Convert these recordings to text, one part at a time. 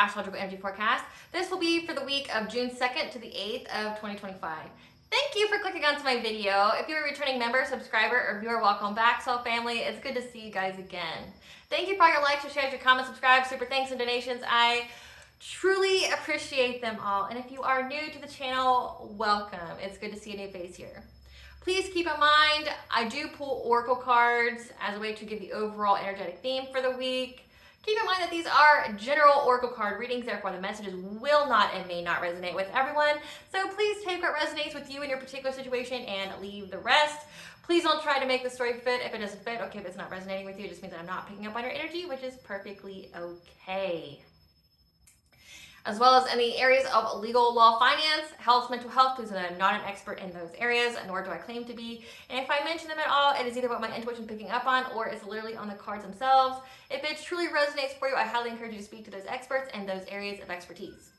Astrological Energy Forecast. This will be for the week of June 2nd to the 8th of 2025. Thank you for clicking onto my video. If you're a returning member, subscriber, or viewer, welcome back, Soul Family. It's good to see you guys again. Thank you for all your likes, your shares, your comments, subscribes, super thanks, and donations. I truly appreciate them all. And if you are new to the channel, welcome. It's good to see a new face here. Please keep in mind, I do pull oracle cards as a way to give the overall energetic theme for the week. Keep in mind that these are general oracle card readings, therefore the messages will not and may not resonate with everyone. So please take what resonates with you in your particular situation and leave the rest. Please don't try to make the story fit. If it doesn't fit, okay, if it's not resonating with you, it just means that I'm not picking up on your energy, which is perfectly okay. As well as in the areas of legal, law, finance, health, mental health, please know that I'm not an expert in those areas, nor do I claim to be. And if I mention them at all, it is either what my intuition is picking up on or it's literally on the cards themselves. If it truly resonates for you, I highly encourage you to speak to those experts and those areas of expertise.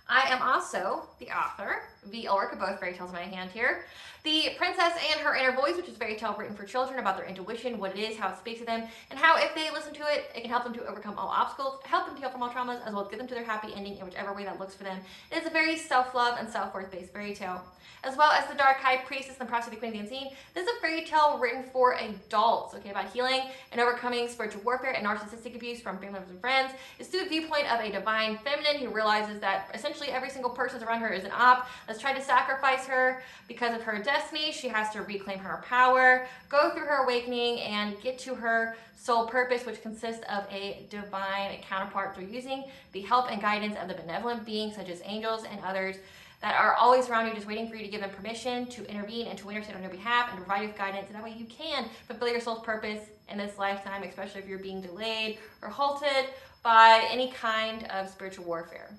I am also the author, the Orc of both fairy tales in my hand here. The Princess and Her Inner Voice, which is a fairy tale written for children about their intuition, what it is, how it speaks to them, and how if they listen to it, it can help them to overcome all obstacles, help them to heal from all traumas, as well as get them to their happy ending in whichever way that looks for them. It is a very self-love and self-worth based fairy tale. As well as The Dark High Priestess and the Prophecy of the Queen of the Unseen, this is a fairy tale written for adults, okay, about healing and overcoming spiritual warfare and narcissistic abuse from family members and friends. It's through the viewpoint of a divine feminine who realizes that essentially every single person around her is an op that's tried to sacrifice her because of her destiny. She has to reclaim her power, go through her awakening, and get to her soul purpose, which consists of a divine counterpart through using the help and guidance of the benevolent beings such as angels and others that are always around you, just waiting for you to give them permission to intervene and to intercede on your behalf and to provide you with guidance. And that way you can fulfill your soul's purpose in this lifetime, especially if you're being delayed or halted by any kind of spiritual warfare.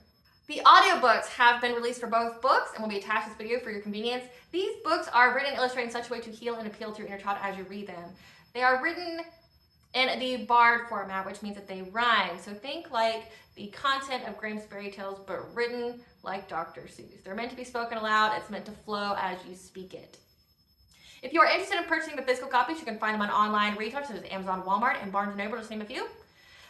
The audiobooks have been released for both books and will be attached to this video for your convenience. These books are written and illustrated in such a way to heal and appeal to your inner child as you read them. They are written in the bard format, which means that they rhyme. So think like the content of Grimm's fairy tales, but written like Dr. Seuss. They're meant to be spoken aloud. It's meant to flow as you speak it. If you are interested in purchasing the physical copies, you can find them on online retailers such as Amazon, Walmart, and Barnes & Noble, just to name a few.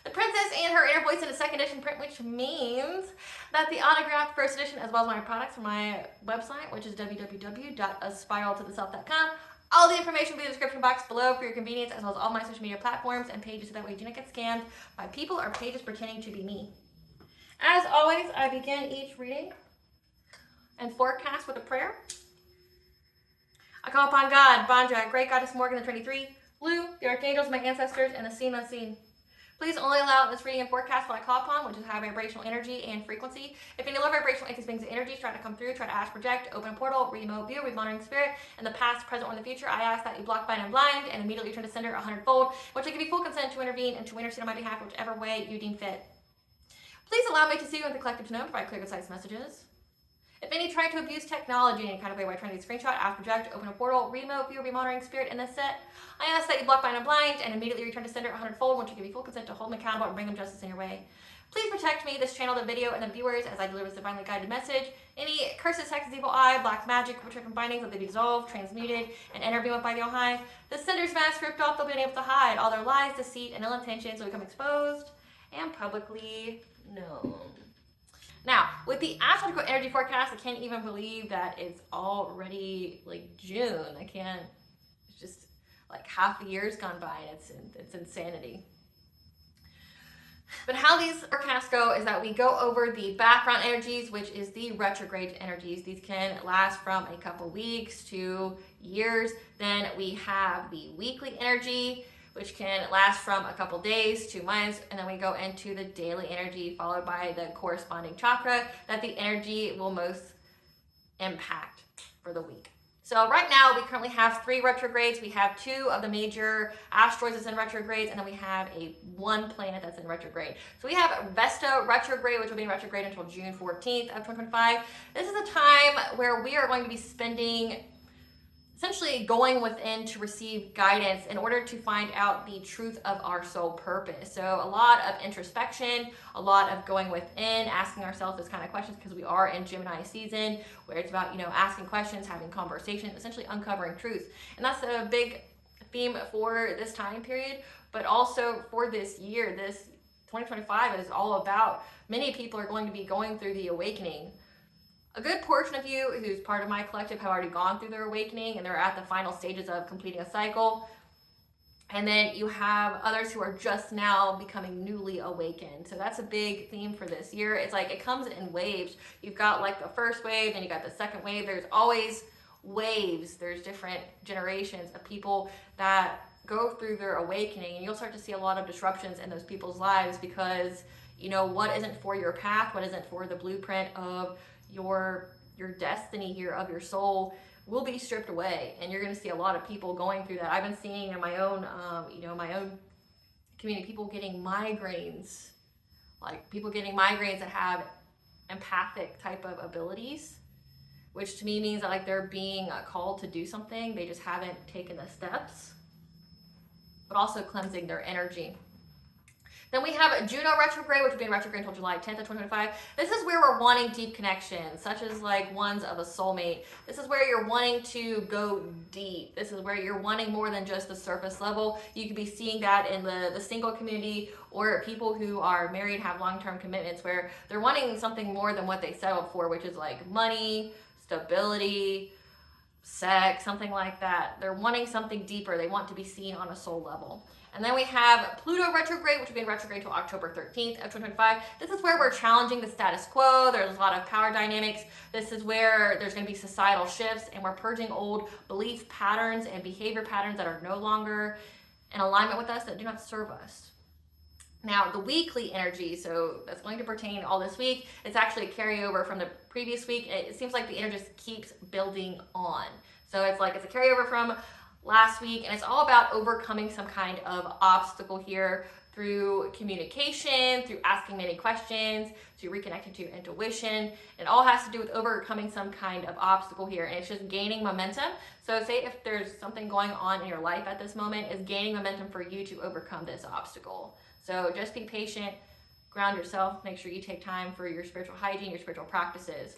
The Princess and Her Inner Voice in a second edition print, which means that the autographed first edition, as well as my products from my website, which is www.aspiraltotheself.com. All the information will be in the description box below for your convenience, as well as all my social media platforms and pages, so that way you do not get scammed by people or pages pretending to be me. As always, I begin each reading and forecast with a prayer. I call upon God, Banja, Great Goddess Morgan the 23, Blue, the Archangels, my ancestors, and the seen unseen. Please only allow this reading and forecast what I call upon, which is high vibrational energy and frequency. If any low vibrational entities, beings, and energies try to come through, try to ask, project, open a portal, remote view, remonitoring spirit, in the past, present, or in the future, I ask that you block, bind, and blind, and immediately return to sender 100-fold, which I give you full consent to intervene and to intercede on my behalf, whichever way you deem fit. Please allow me to see you in the collective to know and provide clear, concise messages. If any try to abuse technology in any kind of way by trying to screenshot, ask, project, open a portal, remote view, remonitoring spirit in this set, I ask that you block, bind, and blind, and immediately return to sender 100-fold, which will give you full consent to hold them accountable and bring them justice in your way. Please protect me, this channel, the video, and the viewers as I deliver this divinely guided message. Any curses, hexes, evil eye, black magic, witchcraft bindings, let they be dissolved, transmuted, and intervened by the All High. The sender's mask ripped off, they'll be unable to hide. All their lies, deceit, and ill intentions will become exposed and publicly known. Now, with the astrological energy forecast, I can't even believe that it's already like June. It's just like half the year's gone by, and it's insanity. But how these forecasts go is that we go over the background energies, which is the retrograde energies. These can last from a couple weeks to years. Then we have the weekly energy, which can last from a couple days to months, and then we go into the daily energy, followed by the corresponding chakra that the energy will most impact for the week. So right now, we currently have 3 retrogrades. We have 2 of the major asteroids that's in retrogrades, and then we have one planet that's in retrograde. So we have Vesta retrograde, which will be in retrograde until June 14th of 2025. This is a time where we are going to be spending essentially going within to receive guidance in order to find out the truth of our soul purpose. So a lot of introspection, a lot of going within, asking ourselves those kind of questions, because we are in Gemini season, where it's about, asking questions, having conversation, essentially uncovering truth. And that's a big theme for this time period, but also for this year. This 2025 is all about, many people are going to be going through the awakening. A good portion of you who's part of my collective have already gone through their awakening and they're at the final stages of completing a cycle. And then you have others who are just now becoming newly awakened. So that's a big theme for this year. It's like it comes in waves. You've got like the first wave, then you got the second wave. There's always waves. There's different generations of people that go through their awakening, and you'll start to see a lot of disruptions in those people's lives because, you know, what isn't for your path, what isn't for the blueprint of your destiny here, of your soul, will be stripped away. And you're going to see a lot of people going through that. I've been seeing in my own my own community, people getting migraines, like people getting migraines that have empathic type of abilities, which to me means that like they're being called to do something, they just haven't taken the steps, but also cleansing their energy. Then we have Juno retrograde, which will be in retrograde until July 10th of 2025. This is where we're wanting deep connections, such as like ones of a soulmate. This is where you're wanting to go deep. This is where you're wanting more than just the surface level. You could be seeing that in the single community, or people who are married, have long-term commitments, where they're wanting something more than what they settled for, which is like money, stability, sex, something like that. They're wanting something deeper. They want to be seen on a soul level. And then we have Pluto retrograde, which will be in retrograde until October 13th of 2025. This is where we're challenging the status quo. There's a lot of power dynamics. This is where there's going to be societal shifts, and we're purging old belief patterns and behavior patterns that are no longer in alignment with us, that do not serve us. Now, the weekly energy, so that's going to pertain all this week. It's actually a carryover from the previous week. It seems like the energy just keeps building on. So it's like it's a carryover from last week, and it's all about overcoming some kind of obstacle here through communication, through asking many questions, through reconnecting to your intuition. It all has to do with overcoming some kind of obstacle here, and it's just gaining momentum. So say if there's something going on in your life at this moment, it's gaining momentum for you to overcome this obstacle. So just be patient, ground yourself, make sure you take time for your spiritual hygiene, your spiritual practices.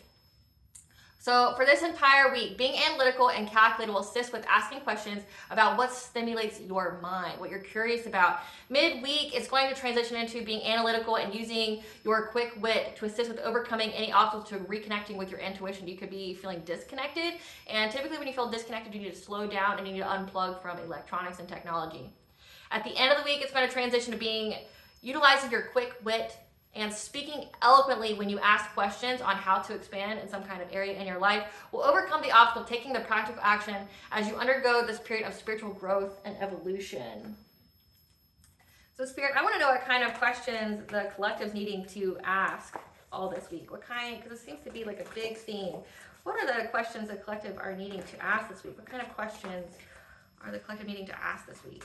So for this entire week, being analytical and calculated will assist with asking questions about what stimulates your mind, what you're curious about. Midweek, it's going to transition into being analytical and using your quick wit to assist with overcoming any obstacles to reconnecting with your intuition. You could be feeling disconnected, and typically when you feel disconnected, you need to slow down and you need to unplug from electronics and technology. At the end of the week, it's going to transition to utilizing your quick wit and speaking eloquently when you ask questions on how to expand in some kind of area in your life will overcome the obstacle of taking the practical action as you undergo this period of spiritual growth and evolution. So Spirit, I want to know what kind of questions the collective's needing to ask all this week. What kind, because it seems to be like a big theme. What are the questions the collective are needing to ask this week? What kind of questions are the collective needing to ask this week?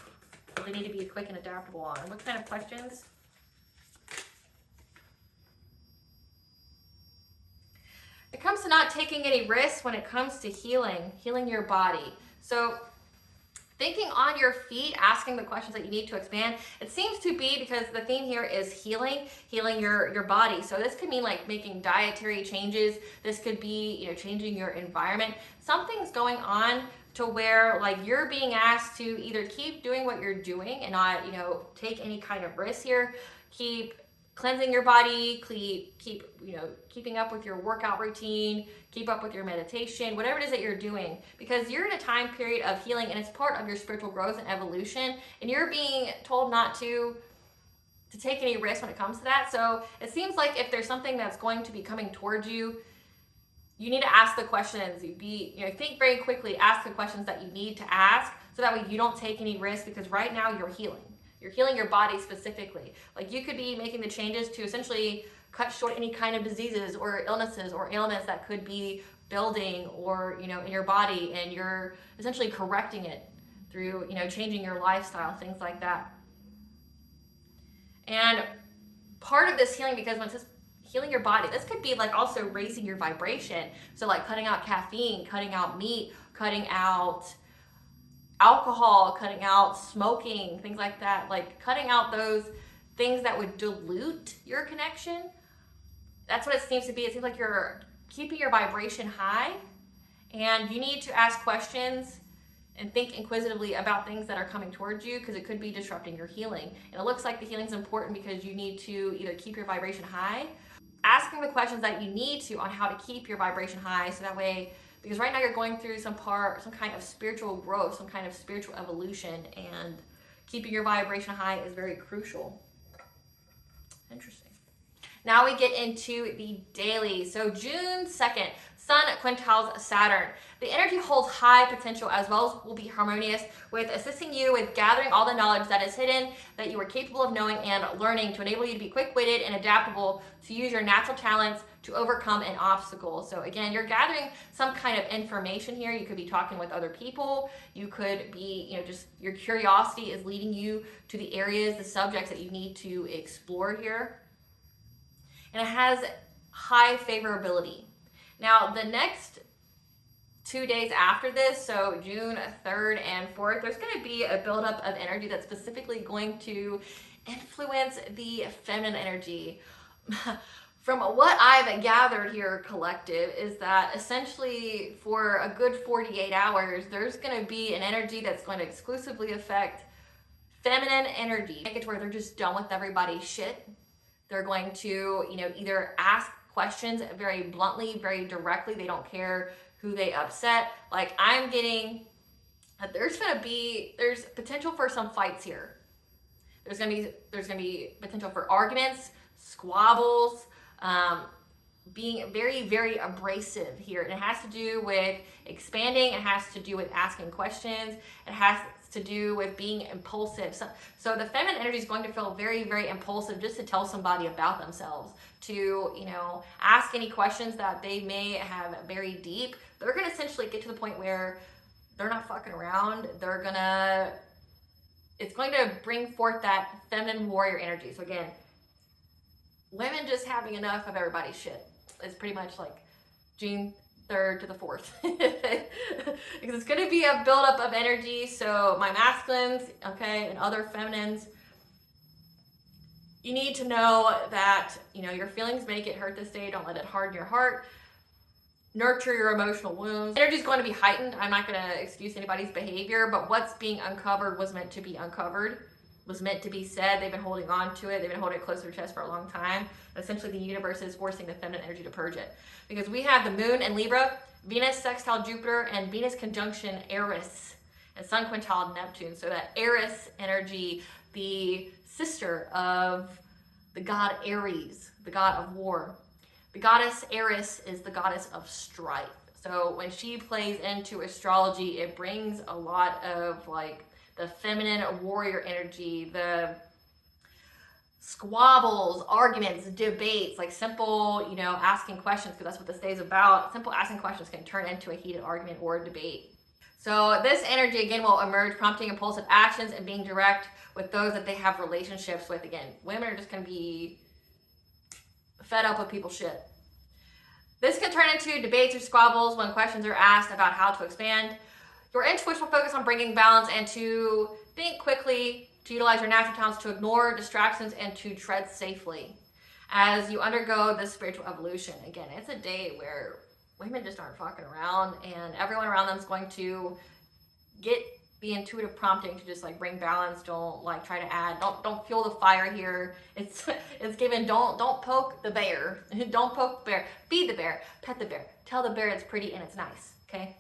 They need to be quick and adaptable on. What kind of questions? It comes to not taking any risks when it comes to healing your body. So thinking on your feet, asking the questions that you need to expand. It seems to be because the theme here is healing your body. So this could mean like making dietary changes. This could be, changing your environment. Something's going on to where like you're being asked to either keep doing what you're doing and not, take any kind of risk here. Keep cleansing your body, keeping up with your workout routine, keep up with your meditation, whatever it is that you're doing, because you're in a time period of healing and it's part of your spiritual growth and evolution, and you're being told not to take any risks when it comes to that. So it seems like if there's something that's going to be coming towards you, you need to ask the questions. Think very quickly, ask the questions that you need to ask, so that way you don't take any risks, because right now you're healing. You're healing your body specifically. Like you could be making the changes to essentially cut short any kind of diseases or illnesses or ailments that could be building or, in your body, and you're essentially correcting it through, changing your lifestyle, things like that. And part of this healing, because when it says healing your body, this could be like also raising your vibration. So like cutting out caffeine, cutting out meat, cutting out alcohol, cutting out smoking, things like that, like cutting out those things that would dilute your connection. That's what it seems to be. It seems like you're keeping your vibration high, and you need to ask questions and think inquisitively about things that are coming towards you, because it could be disrupting your healing. And it looks like the healing is important because you need to either keep your vibration high, asking the questions that you need to on how to keep your vibration high, so that way, because right now you're going through some kind of spiritual growth, some kind of spiritual evolution, and keeping your vibration high is very crucial. Interesting. Now we get into the daily. So June 2nd, Sun quintiles Saturn. The energy holds high potential, as well as will be harmonious with assisting you with gathering all the knowledge that is hidden, that you are capable of knowing and learning, to enable you to be quick-witted and adaptable, to use your natural talents to overcome an obstacle. So again, you're gathering some kind of information here. You could be talking with other people. You could be, just your curiosity is leading you to the areas, the subjects that you need to explore here. And it has high favorability. Now, the next 2 days after this, so June 3rd and 4th, there's going to be a buildup of energy that's specifically going to influence the feminine energy. From what I've gathered here, collective, is that essentially for a good 48 hours, there's going to be an energy that's going to exclusively affect feminine energy. Make it to where they're just done with everybody's shit. They're going to, either ask questions very bluntly, very directly. They don't care who they upset. Like, I'm getting that there's potential for some fights here. There's gonna be potential for arguments, squabbles, being very, very abrasive here. And it has to do with expanding. It has to do with asking questions. It has to do with being impulsive. So the feminine energy is going to feel very, very impulsive, just to tell somebody about themselves, to, ask any questions that they may have buried deep. They're going to essentially get to the point where they're not fucking around. It's going to bring forth that feminine warrior energy. So again, women just having enough of everybody's shit is pretty much like June 3rd to the 4th. Because it's going to be a buildup of energy. So my masculines, okay, and other feminines, you need to know that, your feelings may get hurt this day. Don't let it harden your heart. Nurture your emotional wounds. Energy is going to be heightened. I'm not going to excuse anybody's behavior, but what's being uncovered was meant to be uncovered, was meant to be said. They've been holding on to it. They've been holding it close to their chest for a long time. And essentially, the universe is forcing the feminine energy to purge it. Because we have the moon in Libra, Venus sextile Jupiter, and Venus conjunction Eris, and Sun quintile Neptune. So that Eris energy, the sister of the god Ares, the god of war. The goddess Eris is the goddess of strife. So when she plays into astrology, it brings a lot of the feminine warrior energy, the squabbles, arguments, debates, simple, asking questions, because that's what this day is about. Simple asking questions can turn into a heated argument or a debate. So this energy, again, will emerge, prompting impulsive actions and being direct with those that they have relationships with. Again, women are just going to be fed up with people's shit. This can turn into debates or squabbles when questions are asked about how to expand. Your intuition will focus on bringing balance and to think quickly, to utilize your natural talents to ignore distractions and to tread safely as you undergo this spiritual evolution. Again, it's a day where women just aren't fucking around, and everyone around them is going to get the intuitive prompting to just bring balance. Don't try to add. Don't fuel the fire here. It's given. Don't poke the bear. Don't poke the bear. Feed the bear. Pet the bear. Tell the bear it's pretty and it's nice. Okay.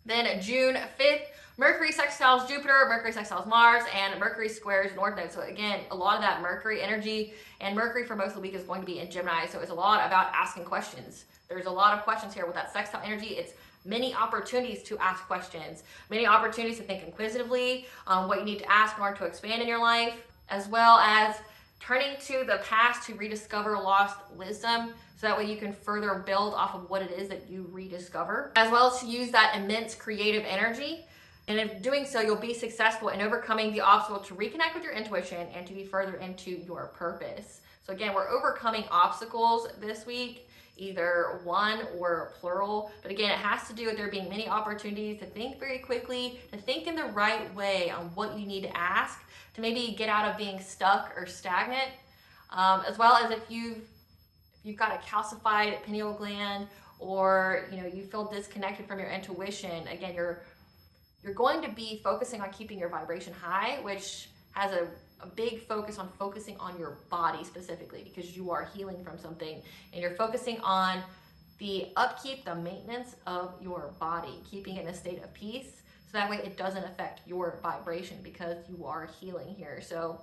Then June 5th, Mercury sextiles Jupiter, Mercury sextiles Mars, and Mercury squares North Node. So again, a lot of that Mercury energy, and Mercury for most of the week is going to be in Gemini. So it's a lot about asking questions. There's a lot of questions here with that sextile energy. It's many opportunities to ask questions, many opportunities to think inquisitively on what you need to ask in order to expand in your life, as well as turning to the past to rediscover lost wisdom, so that way you can further build off of what it is that you rediscover, as well as to use that immense creative energy. And in doing so, you'll be successful in overcoming the obstacle to reconnect with your intuition and to be further into your purpose. So again, we're overcoming obstacles this week, either one or plural. But again, it has to do with there being many opportunities to think very quickly, to think in the right way on what you need to ask, to maybe get out of being stuck or stagnant, as well as if you've got a calcified pineal gland, or you feel disconnected from your intuition. Again, you're going to be focusing on keeping your vibration high, which has a big focus on focusing on your body specifically, because you are healing from something and you're focusing on the upkeep, the maintenance of your body, keeping it in a state of peace. So that way it doesn't affect your vibration because you are healing here. So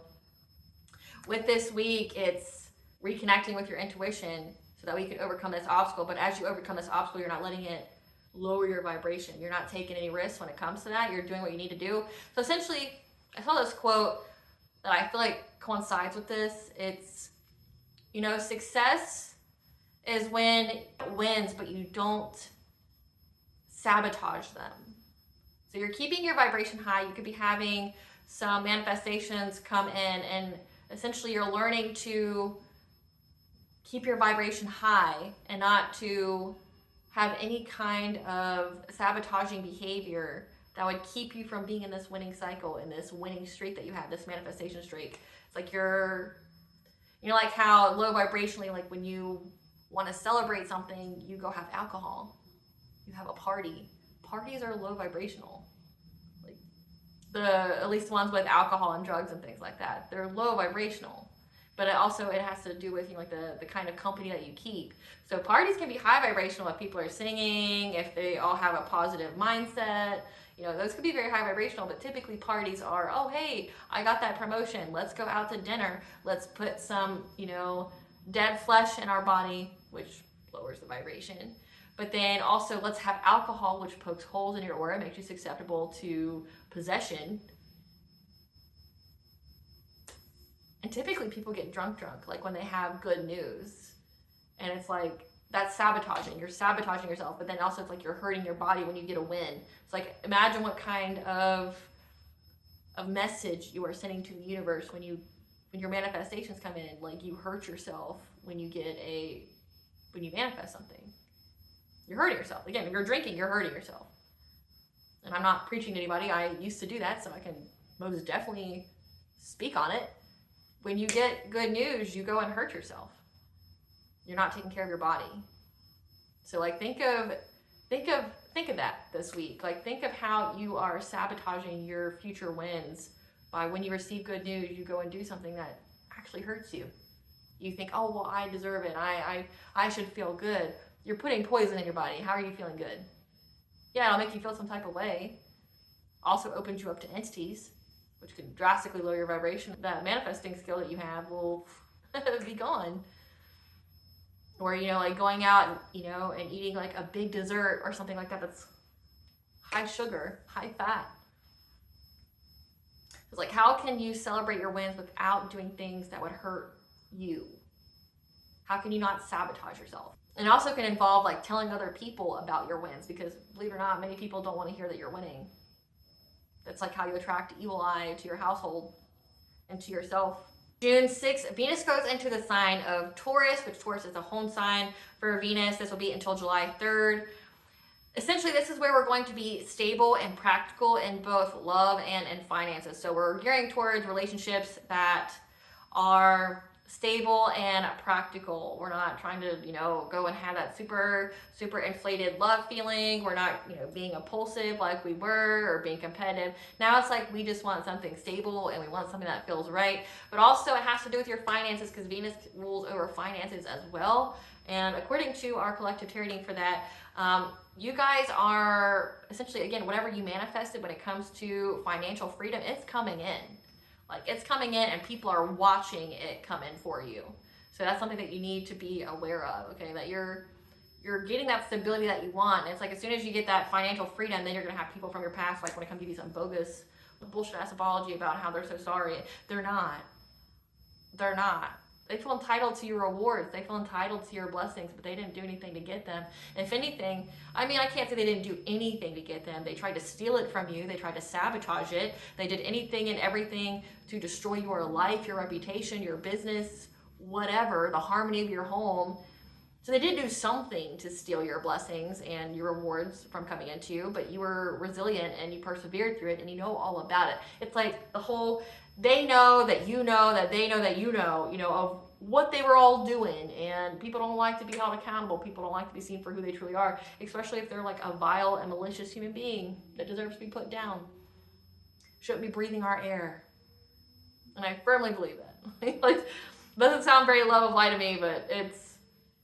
with this week, it's reconnecting with your intuition so that we can overcome this obstacle. But as you overcome this obstacle, you're not letting it lower your vibration. You're not taking any risks when it comes to that. You're doing what you need to do. So essentially, I saw this quote that I feel like coincides with this. It's, you know, success is when it wins, but you don't sabotage them. So you're keeping your vibration high. You could be having some manifestations come in, and essentially you're learning to keep your vibration high and not to have any kind of sabotaging behavior that would keep you from being in this winning cycle, in this winning streak that you have, this manifestation streak. It's like you're, you know, like how low vibrationally, like when you want to celebrate something, you go have alcohol, you have a party. Parties are low vibrational. Like at least the ones with alcohol and drugs and things like that, they're low vibrational. But it has to do with, you know, like the kind of company that you keep. So parties can be high vibrational if people are singing, if they all have a positive mindset. You know, those could be very high vibrational, but typically parties are, oh, hey, I got that promotion. Let's go out to dinner. Let's put some, you know, dead flesh in our body, which lowers the vibration. But then also let's have alcohol, which pokes holes in your aura, makes you susceptible to possession. And typically people get drunk, like when they have good news. And it's like, that's sabotaging. You're sabotaging yourself. But then also it's like you're hurting your body when you get a win. It's like, imagine what kind of message you are sending to the universe when your manifestations come in. Like, you hurt yourself when you manifest something. You're hurting yourself. Again, when you're drinking, you're hurting yourself. And I'm not preaching to anybody. I used to do that, so I can most definitely speak on it. When you get good news, you go and hurt yourself. You're not taking care of your body. So like think of that this week. Like, think of how you are sabotaging your future wins by when you receive good news, you go and do something that actually hurts you. You think, oh, well, I deserve it. I should feel good. You're putting poison in your body. How are you feeling good? Yeah, it'll make you feel some type of way. Also opens you up to entities, which can drastically lower your vibration. That manifesting skill that you have will be gone. Or, you know, like going out, you know, and eating like a big dessert or something like that that's high sugar, high fat. It's like, how can you celebrate your wins without doing things that would hurt you? How can you not sabotage yourself? And it also can involve like telling other people about your wins, because believe it or not, many people don't want to hear that you're winning. That's like how you attract evil eye to your household and to yourself. June 6th, Venus goes into the sign of Taurus, which Taurus is a home sign for Venus. This will be until July 3rd. Essentially, this is where we're going to be stable and practical in both love and in finances. So we're gearing towards relationships that are stable and practical. We're not trying to, you know, go and have that super inflated love feeling. We're not, you know, being impulsive like we were, or being competitive. Now it's like we just want something stable and we want something that feels right. But also it has to do with your finances, because Venus rules over finances as well. And according to our collective tarot for that, you guys are essentially, again, whatever you manifested when it comes to financial freedom, it's coming in. Like, it's coming in and people are watching it come in for you. So that's something that you need to be aware of, okay? That you're getting that stability that you want. And it's like, as soon as you get that financial freedom, then you're gonna have people from your past, like, when it comes to give you some bogus bullshit ass apology about how they're so sorry. They're not. They feel entitled to your rewards. They feel entitled to your blessings, but they didn't do anything to get them. If anything, I mean, I can't say they didn't do anything to get them. They tried to steal it from you. They tried to sabotage it. They did anything and everything to destroy your life, your reputation, your business, whatever, the harmony of your home. So they did do something to steal your blessings and your rewards from coming into you, but you were resilient and you persevered through it, and you know all about it. It's like the whole, they know that you know that they know that you know of what they were all doing. And people don't like to be held accountable. People don't like to be seen for who they truly are, especially if they're like a vile and malicious human being that deserves to be put down. Shouldn't be breathing our air. And I firmly believe that. Like, doesn't sound very love of light to me, but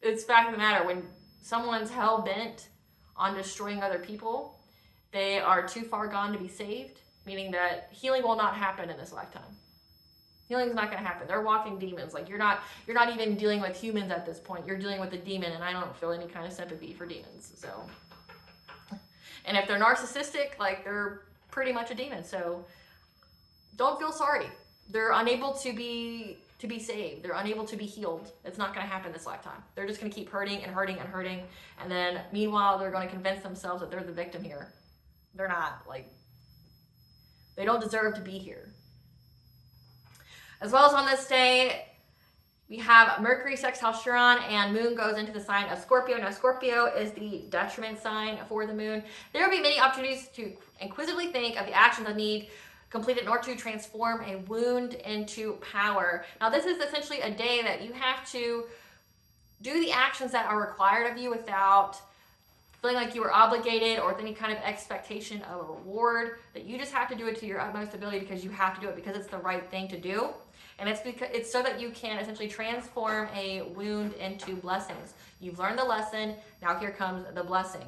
it's fact of the matter. When someone's hell-bent on destroying other people, they are too far gone to be saved, meaning that healing will not happen in this lifetime. Healing's not going to happen. They're walking demons. Like, you're not even dealing with humans at this point. You're dealing with a demon, and I don't feel any kind of sympathy for demons. So, and if they're narcissistic, like, they're pretty much a demon. So don't feel sorry. They're unable to be saved. They're unable to be healed. It's not going to happen this lifetime. They're just going to keep hurting and hurting and hurting. And then meanwhile, they're going to convince themselves that they're the victim here. They're not. Like, they don't deserve to be here. As well as on this day, we have Mercury sextile Chiron, and Moon goes into the sign of Scorpio. Now, Scorpio is the detriment sign for the Moon. There will be many opportunities to inquisitively think of the actions that need completed in order to transform a wound into power. Now, this is essentially a day that you have to do the actions that are required of you without feeling like you were obligated or with any kind of expectation of a reward, that you just have to do it to your utmost ability because you have to do it because it's the right thing to do. And it's so that you can essentially transform a wound into blessings. You've learned the lesson, now here comes the blessing.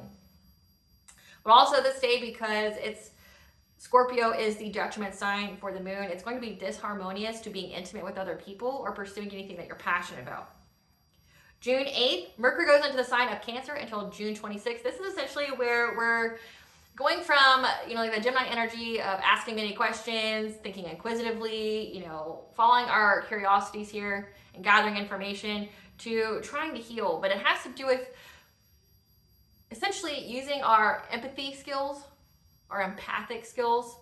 But also this day, because Scorpio is the detriment sign for the Moon, it's going to be disharmonious to being intimate with other people or pursuing anything that you're passionate about. June 8th, Mercury goes into the sign of Cancer until June 26th. This is essentially where we're going from, like the Gemini energy of asking many questions, thinking inquisitively, following our curiosities here and gathering information, to trying to heal. But it has to do with essentially using our empathy skills, our empathic skills,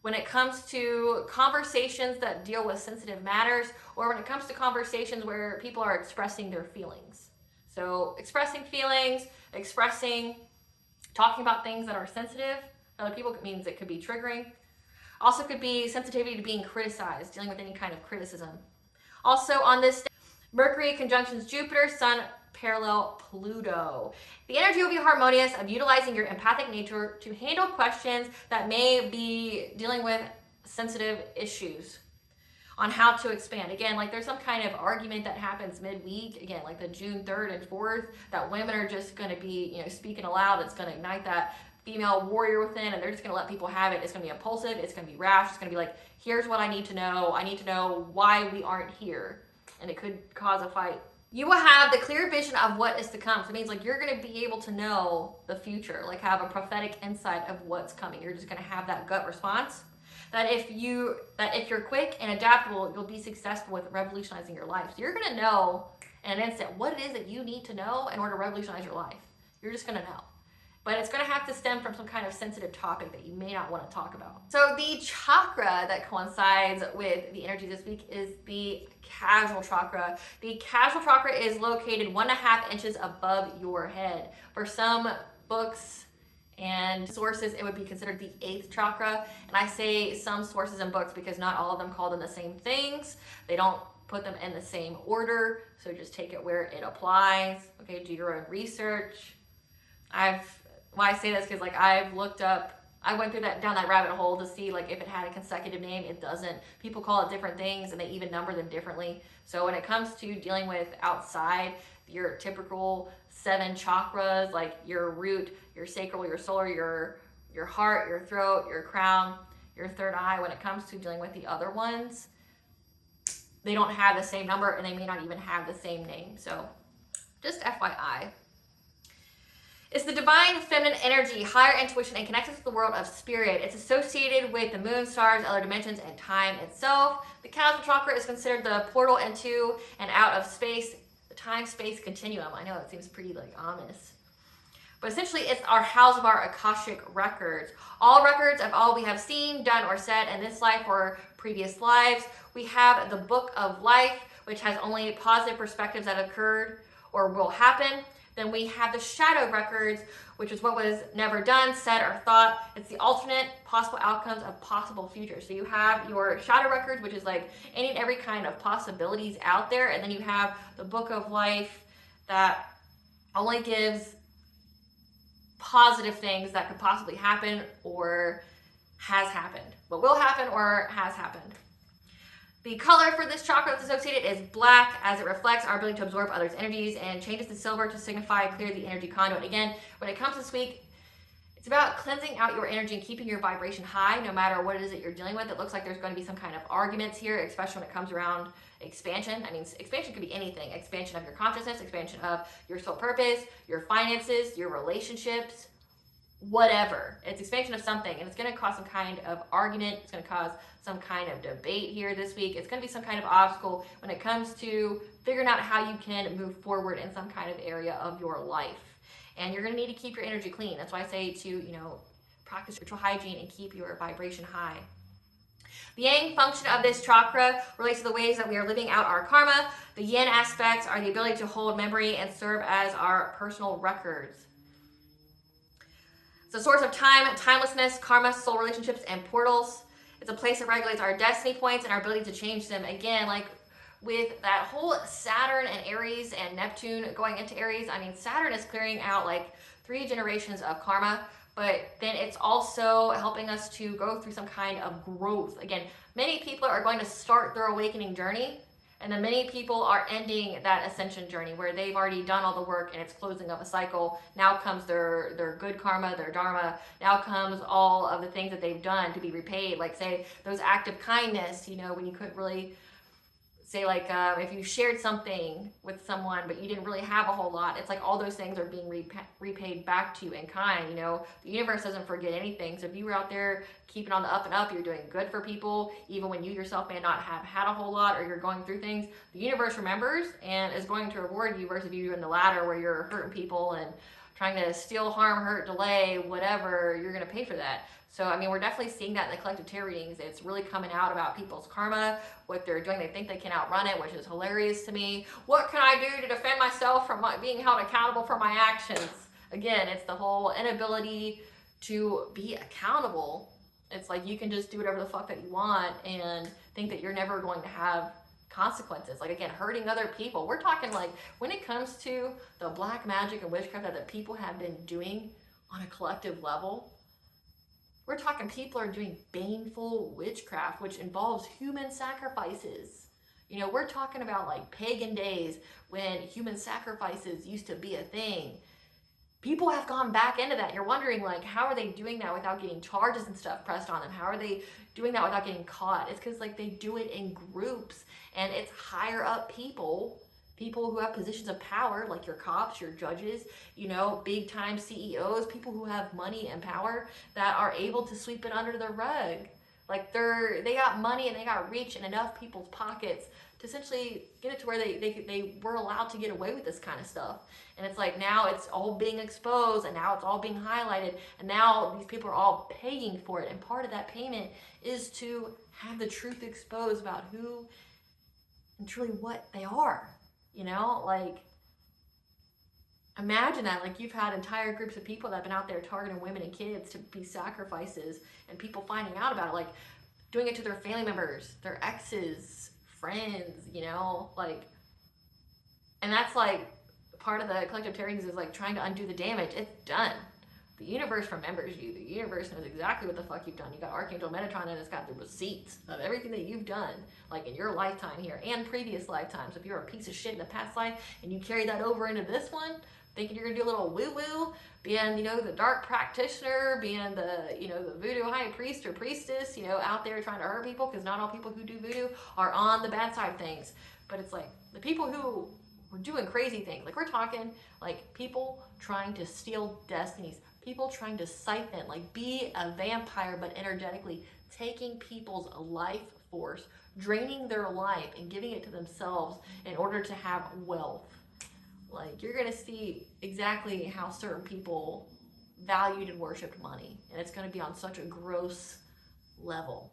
when it comes to conversations that deal with sensitive matters, or when it comes to conversations where people are expressing their feelings. So expressing feelings, talking about things that are sensitive to other people means it could be triggering. Also could be sensitivity to being criticized, dealing with any kind of criticism. Also on this day, Mercury conjunctions Jupiter, Sun parallel Pluto. The energy will be harmonious of utilizing your empathic nature to handle questions that may be dealing with sensitive issues on how to expand. Again, like there's some kind of argument that happens midweek, again, like the June 3rd and 4th, that women are just going to be, speaking aloud. It's going to ignite that female warrior within, and they're just going to let people have it. It's going to be impulsive. It's going to be rash. It's going to be like, here's what I need to know. I need to know why we aren't here. And it could cause a fight. You will have the clear vision of what is to come. So it means like you're going to be able to know the future, like have a prophetic insight of what's coming. You're just going to have that gut response. That if you're quick and adaptable, you'll be successful with revolutionizing your life. So you're going to know in an instant what it is that you need to know in order to revolutionize your life. You're just going to know. But it's going to have to stem from some kind of sensitive topic that you may not want to talk about. So the chakra that coincides with the energy this week is the casual chakra. The casual chakra is located 1.5 inches above your head. For some books and sources, it would be considered the 8th chakra. And I say some sources and books because not all of them call them the same things. They don't put them in the same order. So just take it where it applies. Okay, do your own research. Why I say this because I've looked up, I went through down that rabbit hole to see if it had a consecutive name. It doesn't. People call it different things and they even number them differently. So when it comes to dealing with outside your typical 7 chakras, like your root, your sacral, your solar, your heart, your throat, your crown, your third eye, when it comes to dealing with the other ones, they don't have the same number and they may not even have the same name. So just FYI. It's the divine feminine energy, higher intuition, and connects us to the world of spirit. It's associated with the moon, stars, other dimensions, and time itself. The casual chakra is considered the portal into and out of space, the time-space continuum. I know it seems pretty ominous. But essentially, it's our house of our Akashic records. All records of all we have seen, done, or said in this life or previous lives. We have the book of life, which has only positive perspectives that occurred or will happen. Then we have the shadow records, which is what was never done, said, or thought. It's the alternate possible outcomes of possible futures. So you have your shadow records, which is like any and every kind of possibilities out there. And then you have the book of life that only gives positive things that could possibly happen or has happened. What will happen or has happened. The color for this chakra that's associated is black, as it reflects our ability to absorb others' energies, and changes to silver to signify clear the energy conduit. Again, when it comes this week, it's about cleansing out your energy and keeping your vibration high no matter what it is that you're dealing with. It looks like there's going to be some kind of arguments here, especially when it comes around expansion. I mean, expansion could be anything. Expansion of your consciousness, expansion of your soul purpose, your finances, your relationships, whatever. It's expansion of something, and it's going to cause some kind of argument. It's going to cause some kind of debate here this week. It's going to be some kind of obstacle when it comes to figuring out how you can move forward in some kind of area of your life. And you're going to need to keep your energy clean. That's why I say to, practice ritual hygiene and keep your vibration high. The yang function of this chakra relates to the ways that we are living out our karma. The yin aspects are the ability to hold memory and serve as our personal records. It's a source of time, timelessness, karma, soul relationships, and portals. It's a place that regulates our destiny points and our ability to change them. Again, like with that whole Saturn and Aries and Neptune going into Aries, I mean, Saturn is clearing out like 3 generations of karma, but then it's also helping us to go through some kind of growth. Again, many people are going to start their awakening journey, and then many people are ending that ascension journey where they've already done all the work and it's closing of a cycle. Now comes their good karma, their dharma. Now comes all of the things that they've done to be repaid. Like say those acts of kindness, when you couldn't really say like if you shared something with someone but you didn't really have a whole lot, it's like all those things are being repaid back to you in kind. The universe doesn't forget anything. So if you were out there keeping on the up and up, you're doing good for people even when you yourself may not have had a whole lot, or you're going through things, the universe remembers and is going to reward you, versus you doing the latter where you're hurting people and trying to steal, harm, hurt, delay, whatever. You're going to pay for that. So, I mean, we're definitely seeing that in the collective tarot readings. It's really coming out about people's karma, what they're doing. They think they can outrun it, which is hilarious to me. What can I do to defend myself from being held accountable for my actions? Again, it's the whole inability to be accountable. It's like you can just do whatever the fuck that you want and think that you're never going to have consequences. Like, again, hurting other people. We're talking like when it comes to the black magic and witchcraft that the people have been doing on a collective level, we're talking people are doing baneful witchcraft, which involves human sacrifices. We're talking about like pagan days when human sacrifices used to be a thing. People have gone back into that. You're wondering, like, how are they doing that without getting charges and stuff pressed on them? How are they doing that without getting caught? It's because, like, they do it in groups, and it's higher up people who have positions of power, like your cops, your judges, big time CEOs, people who have money and power that are able to sweep it under the rug. Like they got money and they got reach in enough people's pockets to essentially get it to where they were allowed to get away with this kind of stuff. And it's like now it's all being exposed, and now it's all being highlighted, and now these people are all paying for it. And part of that payment is to have the truth exposed about who and truly what they are. Like, imagine that, like, you've had entire groups of people that have been out there targeting women and kids to be sacrifices, and people finding out about it, like doing it to their family members, their exes, friends, like, and that's like part of the collective tarot readings is like trying to undo the damage. It's done. The universe remembers you. The universe knows exactly what the fuck you've done. You got Archangel Metatron, and it's got the receipts of everything that you've done, like in your lifetime here and previous lifetimes. If you're a piece of shit in the past life and you carry that over into this one, thinking you're gonna do a little woo-woo, being, the dark practitioner, being the, the voodoo high priest or priestess, out there trying to hurt people, because not all people who do voodoo are on the bad side of things. But it's like the people who were doing crazy things, like we're talking like people trying to steal destinies, people trying to siphon, like be a vampire, but energetically taking people's life force, draining their life and giving it to themselves in order to have wealth. Like, you're going to see exactly how certain people valued and worshipped money. And it's going to be on such a gross level.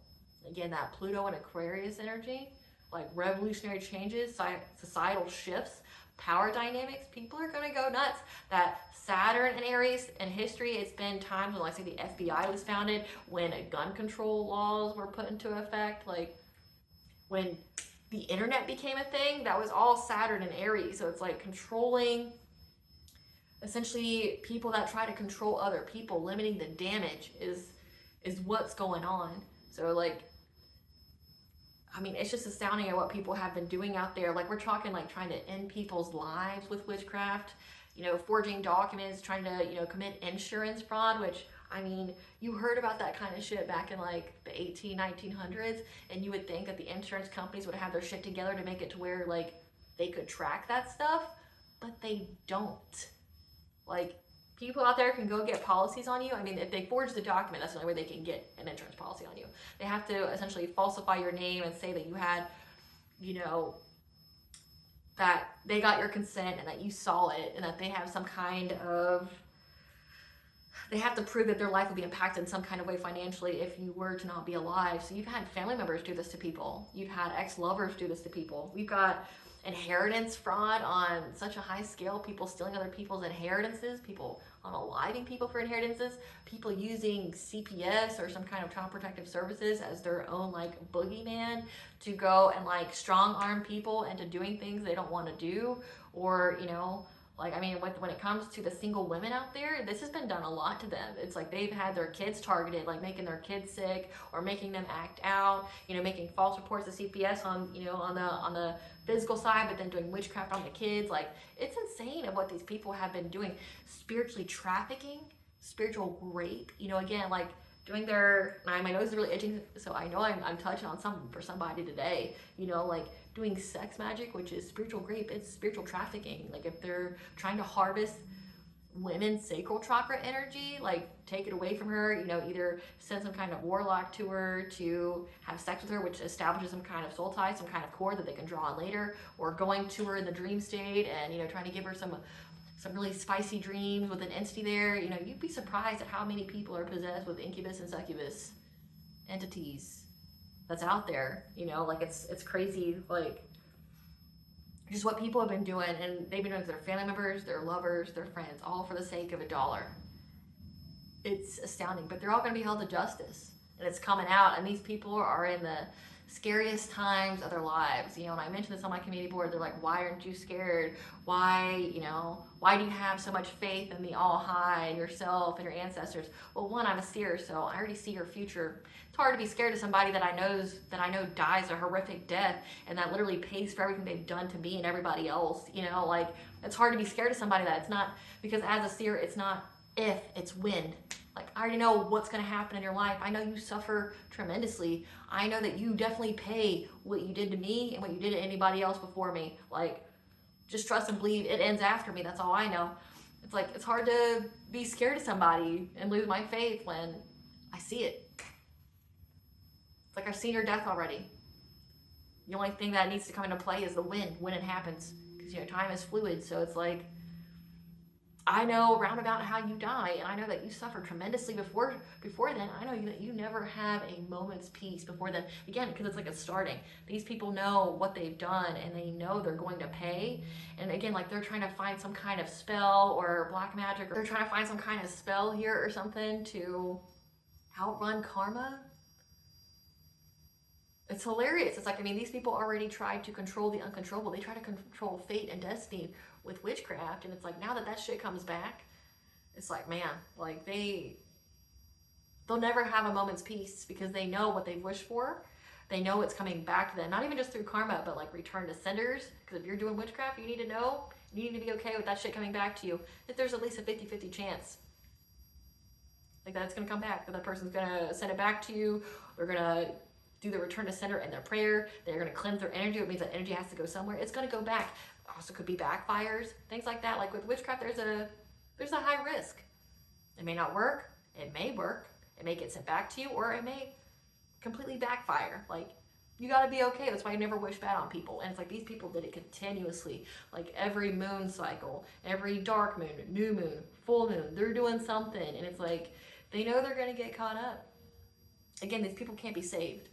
Again, that Pluto and Aquarius energy, like revolutionary changes, societal shifts, power dynamics, people are going to go nuts. That Saturn and Aries in history, it's been times when, like, say, the FBI was founded, when gun control laws were put into effect, like when the internet became a thing, that was all Saturn and Aries. So it's like controlling, essentially, people that try to control other people, limiting the damage is what's going on. So, like, I mean, it's just astounding at what people have been doing out there. Like, we're talking, like, trying to end people's lives with witchcraft, you know, forging documents, trying to, you know, commit insurance fraud, which, I mean, you heard about that kind of shit back in, like, the 1900s, and you would think that the insurance companies would have their shit together to make it to where, like, they could track that stuff, but they don't. Like, people out there can go get policies on you. I mean, if they forge the document, that's the only way they can get an insurance policy on you. They have to essentially falsify your name and say that you had, you know, that they got your consent and that you saw it, and that they have some kind of, they have to prove that their life will be impacted in some kind of way financially if you were to not be alive. So you've had family members do this to people. You've had ex-lovers do this to people. We've got inheritance fraud on such a high scale, people stealing other people's inheritances, people unaliving people for inheritances, people using CPS or some kind of child protective services as their own, like, boogeyman to go and, like, strong arm people into doing things they don't want to do. Or, you know, like, I mean, when it comes to the single women out there, this has been done a lot to them. It's like they've had their kids targeted, like making their kids sick or making them act out, you know, making false reports to CPS on, you know, on the physical side, but then doing witchcraft on the kids. Like, it's insane of what these people have been doing. Spiritually trafficking, spiritual rape, you know, again, like, doing their, my nose is really itching, so I know I'm touching on something for somebody today, you know, like doing sex magic, which is spiritual rape, it's spiritual trafficking. Like, if they're trying to harvest women's sacral chakra energy, like, take it away from her, you know, either send some kind of warlock to her to have sex with her, which establishes some kind of soul tie, some kind of cord that they can draw on later, or going to her in the dream state and, you know, trying to give her some really spicy dreams with an entity there. You know, you'd be surprised at how many people are possessed with incubus and succubus entities that's out there. You know, like, it's crazy, like, just what people have been doing, and they've been doing it to their family members, their lovers, their friends, all for the sake of $1. It's astounding, but they're all going to be held to justice, and it's coming out, and these people are in the scariest times of their lives. You know, and I mentioned this on my community board, they're like, why aren't you scared? Why, you know, why do you have so much faith in the all high and yourself and your ancestors? Well, one, I'm a seer, so I already see your future. It's hard to be scared of somebody that I know dies a horrific death and that literally pays for everything they've done to me and everybody else. You know, like, it's hard to be scared of somebody that it's not, because as a seer, it's not if, it's when. Like, I already know what's going to happen in your life. I know you suffer tremendously. I know that you definitely pay what you did to me and what you did to anybody else before me. Like, just trust and believe it ends after me. That's all I know. It's like, it's hard to be scared of somebody and lose my faith when I see it. It's like, I've seen your death already. The only thing that needs to come into play is the when it happens. Because, you know, time is fluid. So it's like, I know roundabout how you die, and I know that you suffer tremendously before then. I know that you never have a moment's peace before then. Again, because it's like it's starting. These people know what they've done, and they know they're going to pay. And again, like, they're trying to find some kind of spell or black magic, or they're trying to find some kind of spell here or something to outrun karma. It's hilarious. It's like, I mean, these people already tried to control the uncontrollable. They try to control fate and destiny with witchcraft, and it's like, now that shit comes back, it's like, man, like, they'll never have a moment's peace, because they know what they've wished for. They know it's coming back to them, not even just through karma, but like return to senders. Because if you're doing witchcraft, you need to know, you need to be okay with that shit coming back to you. If there's at least a 50-50 chance, like, that it's gonna come back, that that person's gonna send it back to you. They're gonna do the return to sender in their prayer. They're gonna cleanse their energy. It means that energy has to go somewhere. It's gonna go back. Also could be backfires, things like that. Like, with witchcraft, there's a high risk. It may not work. It may work. It may get sent back to you, or it may completely backfire. Like, you got to be okay. That's why you never wish bad on people. And it's like, these people did it continuously. Like, every moon cycle, every dark moon, new moon, full moon, they're doing something. And it's like, they know they're going to get caught up. Again, these people can't be saved.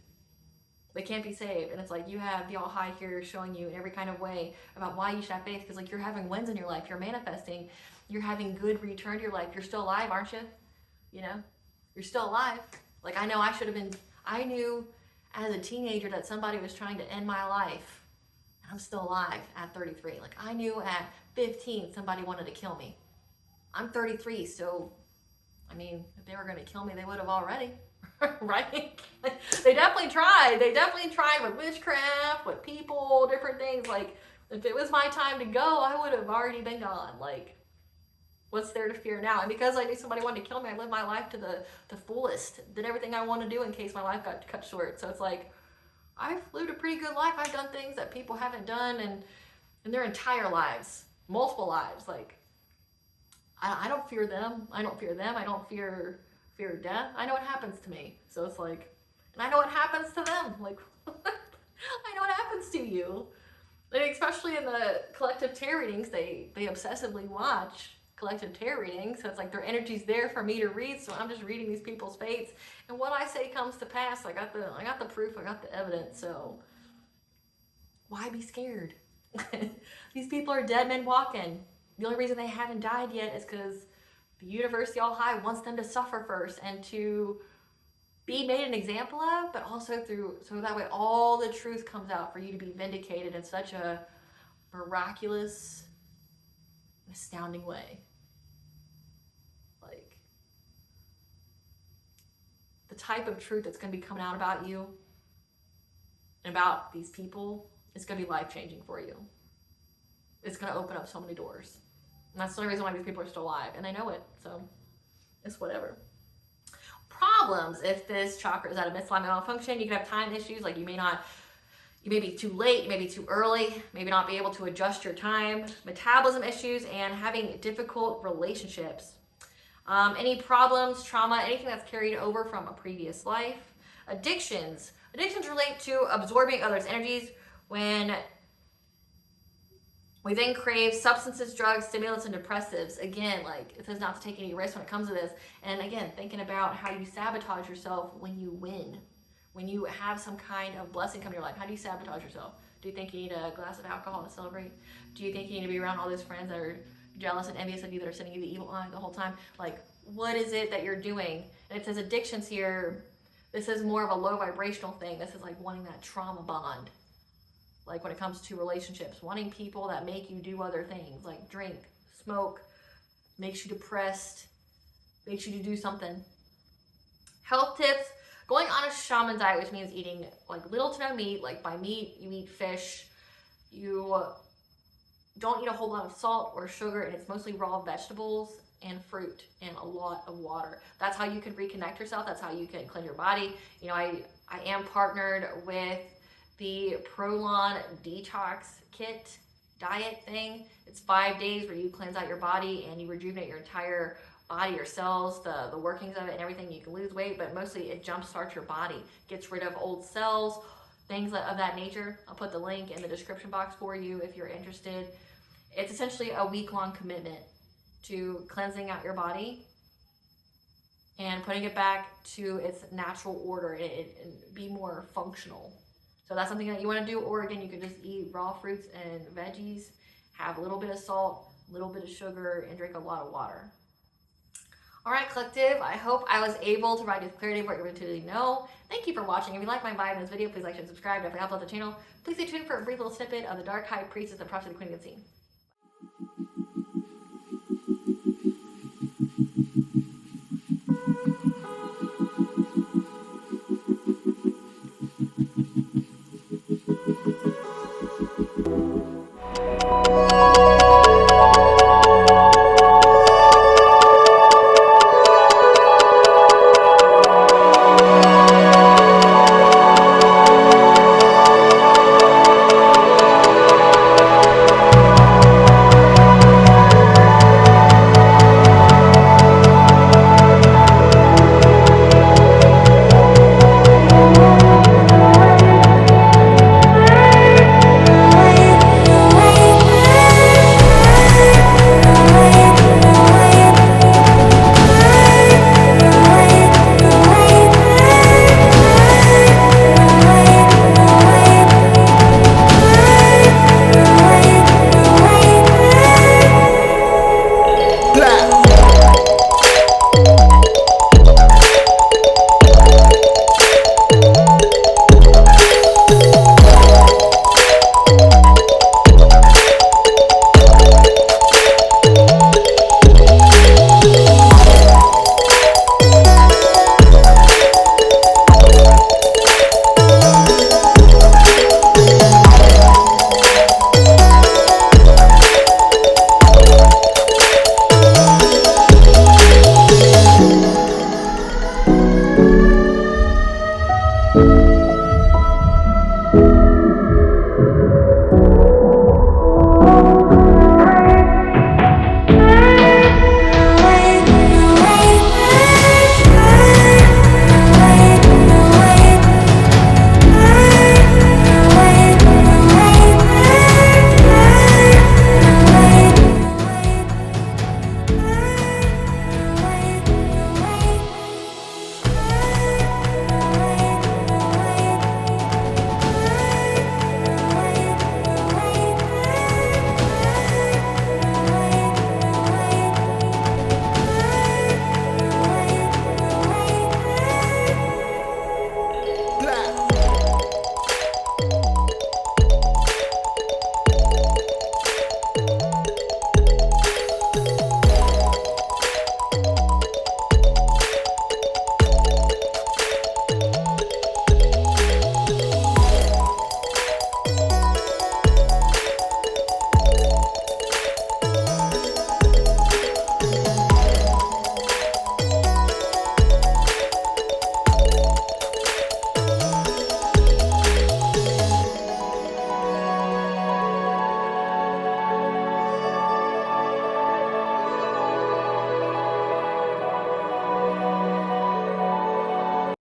They can't be saved. And it's like you have the all high here showing you in every kind of way about why you should have faith, because like you're having wins in your life, you're manifesting, you're having good return to your life. You're still alive, aren't you? You know, you're still alive. Like I know I knew as a teenager that somebody was trying to end my life. And I'm still alive at 33. Like I knew at 15 somebody wanted to kill me. I'm 33, so I mean, if they were going to kill me, they would have already. Right? They definitely tried. They definitely tried with witchcraft, with people, different things. Like, if it was my time to go, I would have already been gone. Like, what's there to fear now? And because I knew somebody wanted to kill me, I lived my life to the fullest. Did everything I wanted to do in case my life got cut short. So it's like, I've lived a pretty good life. I've done things that people haven't done in their entire lives. Multiple lives. Like, I don't fear them. I don't fear them. I don't fear death. I know what happens to me. So it's like, and I know what happens to them. Like, I know what happens to you. And especially in the collective tarot readings, they obsessively watch collective tarot readings. So it's like their energy's there for me to read. So I'm just reading these people's fates. And what I say comes to pass. I got the proof. I got the evidence. So why be scared? These people are dead men walking. The only reason they haven't died yet is because the universe, the all high, wants them to suffer first and to be made an example of, but also so that way all the truth comes out for you to be vindicated in such a miraculous, astounding way. Like, the type of truth that's going to be coming out about you and about these people is going to be life-changing for you. It's going to open up so many doors. And that's the only reason why these people are still alive. And they know it. So it's whatever. Problems. If this chakra is out of misalignment malfunction, you could have time issues. Like you may be too late, you may be too early, maybe not be able to adjust your time. Metabolism issues and having difficult relationships. Any problems, trauma, anything that's carried over from a previous life. Addictions. Addictions relate to absorbing others' energies when we then crave substances, drugs, stimulants, and depressives. Again, like, it says not to take any risks when it comes to this. And again, thinking about how you sabotage yourself when you win. When you have some kind of blessing come in your life, how do you sabotage yourself? Do you think you need a glass of alcohol to celebrate? Do you think you need to be around all those friends that are jealous and envious of you, that are sending you the evil eye the whole time? Like, what is it that you're doing? And it says addictions here. This is more of a low vibrational thing. This is like wanting that trauma bond. Like when it comes to relationships, wanting people that make you do other things, like drink, smoke, makes you depressed, makes you to do something. Health tips, going on a shaman diet, which means eating like little to no meat. Like by meat, you eat fish. You don't eat a whole lot of salt or sugar, and it's mostly raw vegetables and fruit and a lot of water. That's how you can reconnect yourself. That's how you can cleanse your body. You know, I am partnered with the Prolon detox kit diet thing. It's 5 days where you cleanse out your body and you rejuvenate your entire body, your cells, the workings of it and everything. You can lose weight, but mostly it jumpstarts your body, gets rid of old cells, things of that nature. I'll put the link in the description box for you if you're interested. It's essentially a week-long commitment to cleansing out your body and putting it back to its natural order and be more functional. So that's something that you want to do. Or again, you can just eat raw fruits and veggies, have a little bit of salt, a little bit of sugar, and drink a lot of water. All right, collective, I hope I was able to provide you with clarity of what you're going to know. Thank you for watching. If you like my vibe in this video, please like and subscribe. And if I upload the channel, please stay tuned for a brief little snippet of the Dark High Priestess, the Prophet of the Queen of the Unseen.